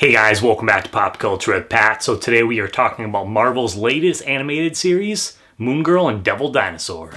Hey guys, welcome back to Pop Culture with Pat. So today we are talking about Marvel's latest animated series, Moon Girl and Devil Dinosaur.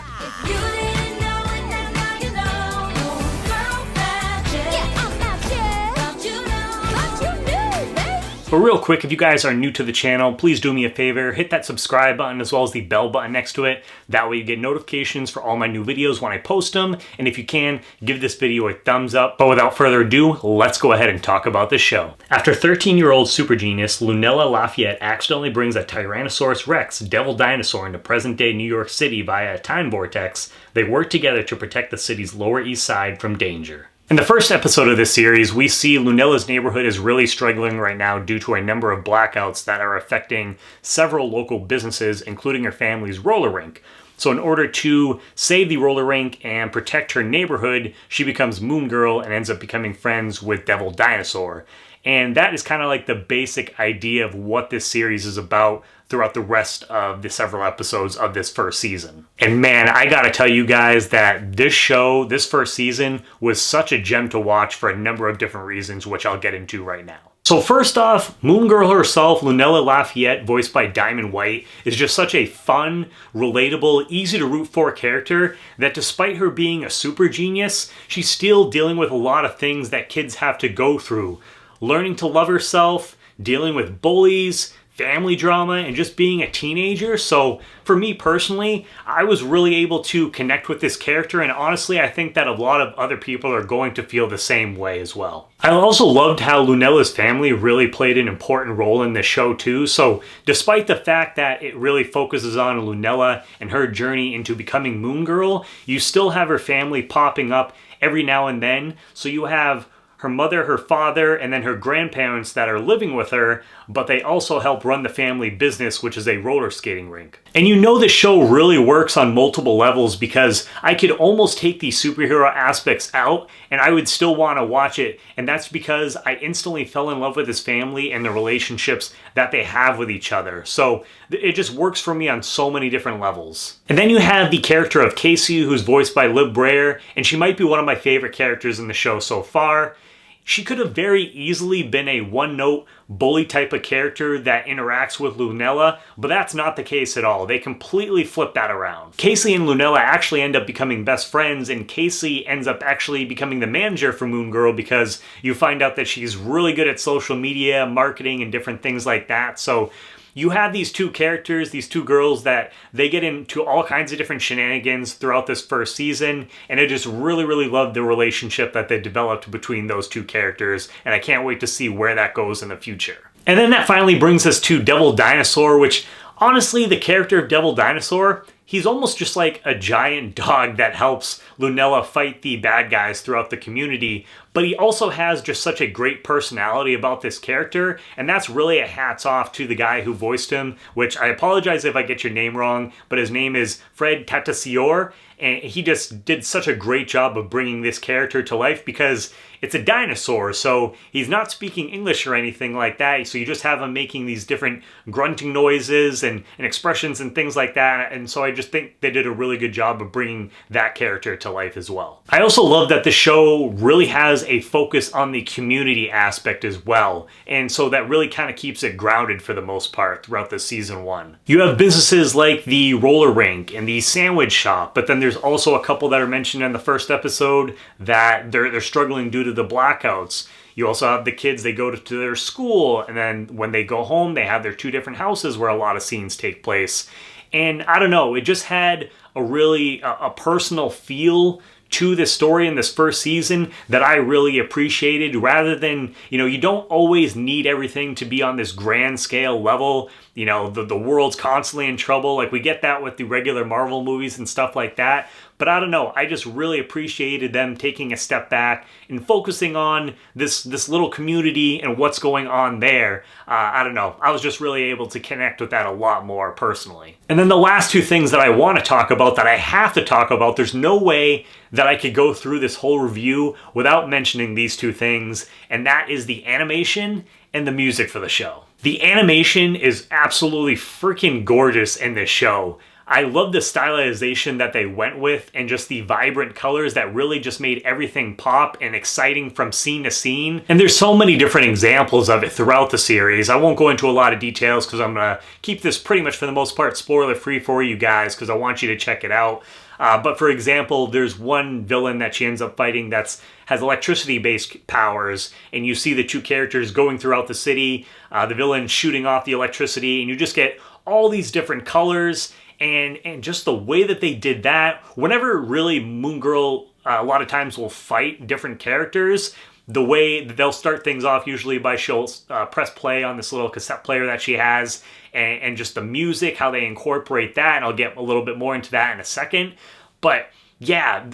But real quick, if you guys are new to the channel, please do me a favor, hit that subscribe button as well as the bell button next to it. That way you get notifications for all my new videos when I post them. And if you can, give this video a thumbs up. But without further ado, let's go ahead and talk about the show. After 13-year-old super genius Lunella Lafayette accidentally brings a Tyrannosaurus Rex Devil Dinosaur into present-day New York City via a time vortex, they work together to protect the city's Lower East Side from danger. In the first episode of this series, we see Lunella's neighborhood is really struggling right now due to a number of blackouts that are affecting several local businesses, including her family's roller rink. So in order to save the roller rink and protect her neighborhood, she becomes Moon Girl and ends up becoming friends with Devil Dinosaur. And that is kind of like the basic idea of what this series is about throughout the rest of the several episodes of this first season. And man, I gotta tell you guys that this show, this first season, was such a gem to watch for a number of different reasons, which I'll get into right now. So first off, Moon Girl herself, Lunella Lafayette, voiced by Diamond White, is just such a fun, relatable, easy to root for character that despite her being a super genius, she's still dealing with a lot of things that kids have to go through. Learning to love herself, dealing with bullies, family drama, and just being a teenager. So for me personally, I was really able to connect with this character, and honestly I think that a lot of other people are going to feel the same way as well. I also loved how Lunella's family really played an important role in this show too. So despite the fact that it really focuses on Lunella and her journey into becoming Moon Girl, you still have her family popping up every now and then. So you have her mother, her father, and then her grandparents that are living with her, but they also help run the family business, which is a roller skating rink. And you know the show really works on multiple levels because I could almost take the superhero aspects out and I would still want to watch it, and that's because I instantly fell in love with this family and the relationships that they have with each other. So it just works for me on so many different levels. And then you have the character of Casey, who's voiced by Liv Breyer, and she might be one of my favorite characters in the show so far. She could have very easily been a one-note bully type of character that interacts with Lunella, but that's not the case at all. They completely flip that around. Casey and Lunella actually end up becoming best friends, and Casey ends up actually becoming the manager for Moon Girl because you find out that she's really good at social media, marketing, and different things like that. So you have these two characters, these two girls that they get into all kinds of different shenanigans throughout this first season, and I just really love the relationship that they developed between those two characters, and I can't wait to see where that goes in the future. And then that finally brings us to Devil Dinosaur, which honestly, the character of Devil Dinosaur, he's almost just like a giant dog that helps Lunella fight the bad guys throughout the community, but he also has just such a great personality about this character, and that's really a hats off to the guy who voiced him, which I apologize if I get your name wrong, but his name is Fred Tatasciore, and he just did such a great job of bringing this character to life because it's a dinosaur, so he's not speaking English or anything like that, so you just have him making these different grunting noises and expressions and things like that, and so I just think they did a really good job of bringing that character to life as well. I also love that the show really has a focus on the community aspect as well, and so that really kind of keeps it grounded for the most part throughout the season one. You have businesses like the roller rink and the sandwich shop, but then there's also a couple that are mentioned in the first episode that they're struggling due to the blackouts. You also have the kids, they go to their school, and then when they go home, they have their two different houses where a lot of scenes take place. And I don't know, it just had a really a personal feel to this story in this first season that I really appreciated, rather than, you know, you don't always need everything to be on this grand scale level. You know, the world's constantly in trouble. Like, we get that with the regular Marvel movies and stuff like that. But I don't know, I just really appreciated them taking a step back and focusing on this little community and what's going on there. I don't know, I was just really able to connect with that a lot more personally. And then the last two things that I want to talk about, that I have to talk about, there's no way that I could go through this whole review without mentioning these two things, and that is the animation and the music for the show. The animation is absolutely freaking gorgeous in this show. I love the stylization that they went with and just the vibrant colors that really just made everything pop and exciting from scene to scene. And there's so many different examples of it throughout the series. I won't go into a lot of details because I'm going to keep this pretty much for the most part spoiler free for you guys because I want you to check it out. But for example, there's one villain that she ends up fighting has electricity-based powers, and you see the two characters going throughout the city, the villain shooting off the electricity, and you just get all these different colors. And just the way that they did that, whenever really Moon Girl a lot of times will fight different characters, the way that they'll start things off usually by she'll press play on this little cassette player that she has, and just the music, how they incorporate that, and I'll get a little bit more into that in a second. But yeah,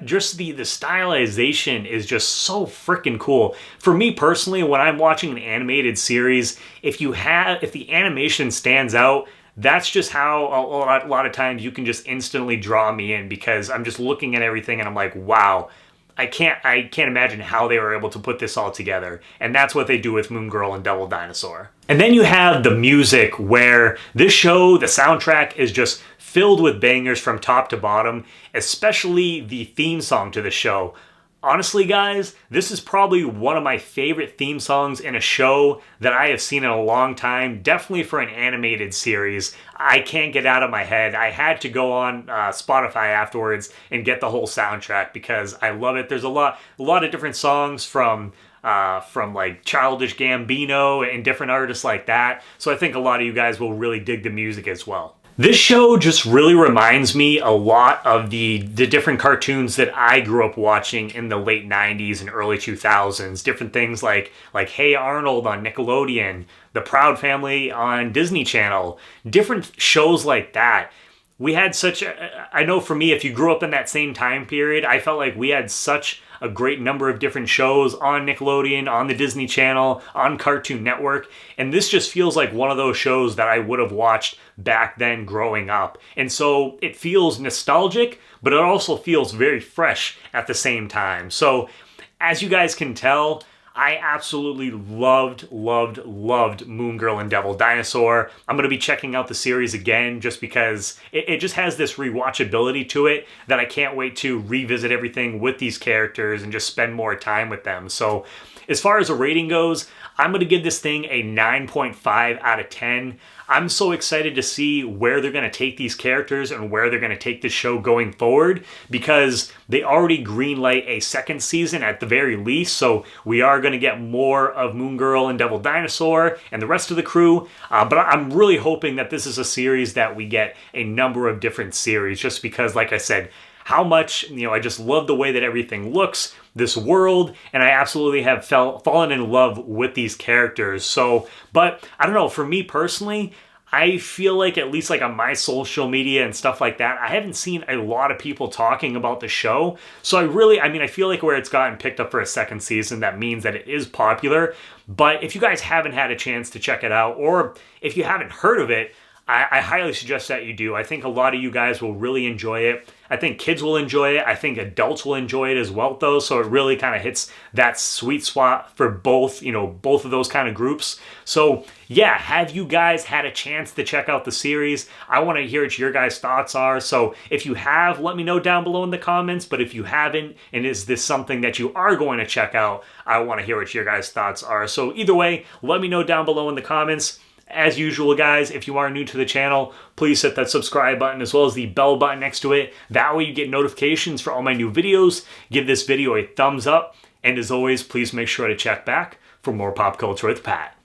just the stylization is just so freaking cool. For me personally, when I'm watching an animated series, if the animation stands out, that's just how a lot of times you can just instantly draw me in, because I'm just looking at everything and I'm like, wow, I can't imagine how they were able to put this all together. And that's what they do with Moon Girl and Devil Dinosaur. And then you have the music, where this show, the soundtrack is just filled with bangers from top to bottom, especially the theme song to the show. Honestly, guys, this is probably one of my favorite theme songs in a show that I have seen in a long time, definitely for an animated series. I can't get out of my head. I had to go on Spotify afterwards and get the whole soundtrack because I love it. There's a lot of different songs from like Childish Gambino and different artists like that. So I think a lot of you guys will really dig the music as well. This show just really reminds me a lot of the different cartoons that I grew up watching in the late 90s and early 2000s. Different things like Hey Arnold on Nickelodeon, The Proud Family on Disney Channel, different shows like that. We had I know for me, if you grew up in that same time period, I felt like we had such a great number of different shows on Nickelodeon, on the Disney Channel, on Cartoon Network, and this just feels like one of those shows that I would have watched back then growing up. And so it feels nostalgic, but it also feels very fresh at the same time. So as you guys can tell, I absolutely loved Moon Girl and Devil Dinosaur. I'm going to be checking out the series again just because it just has this rewatchability to it that I can't wait to revisit everything with these characters and just spend more time with them. So as far as a rating goes, I'm going to give this thing a 9.5 out of 10. I'm so excited to see where they're going to take these characters and where they're going to take this show going forward, because they already greenlight a second season at the very least, so we are going to get more of Moon Girl and Devil Dinosaur and the rest of the crew, but I'm really hoping that this is a series that we get a number of different series, just because, like I said, how much, I just love the way that everything looks, this world, and I absolutely have fallen in love with these characters. So, but I don't know, for me personally, I feel like, at least like on my social media and stuff like that, I haven't seen a lot of people talking about the show. So I feel like where it's gotten picked up for a second season, that means that it is popular. But if you guys haven't had a chance to check it out, or if you haven't heard of it, I highly suggest that you do. I think a lot of you guys will really enjoy it. I think kids will enjoy it. I think adults will enjoy it as well, though. So it really kind of hits that sweet spot for both of those kind of groups. So yeah, have you guys had a chance to check out the series? I want to hear what your guys' thoughts are. So if you have, let me know down below in the comments. But if you haven't, and is this something that you are going to check out, I want to hear what your guys' thoughts are. So either way, let me know down below in the comments. As usual, guys, if you are new to the channel, please hit that subscribe button as well as the bell button next to it. That way you get notifications for all my new videos. Give this video a thumbs up. And as always, please make sure to check back for more Pop Culture with Pat.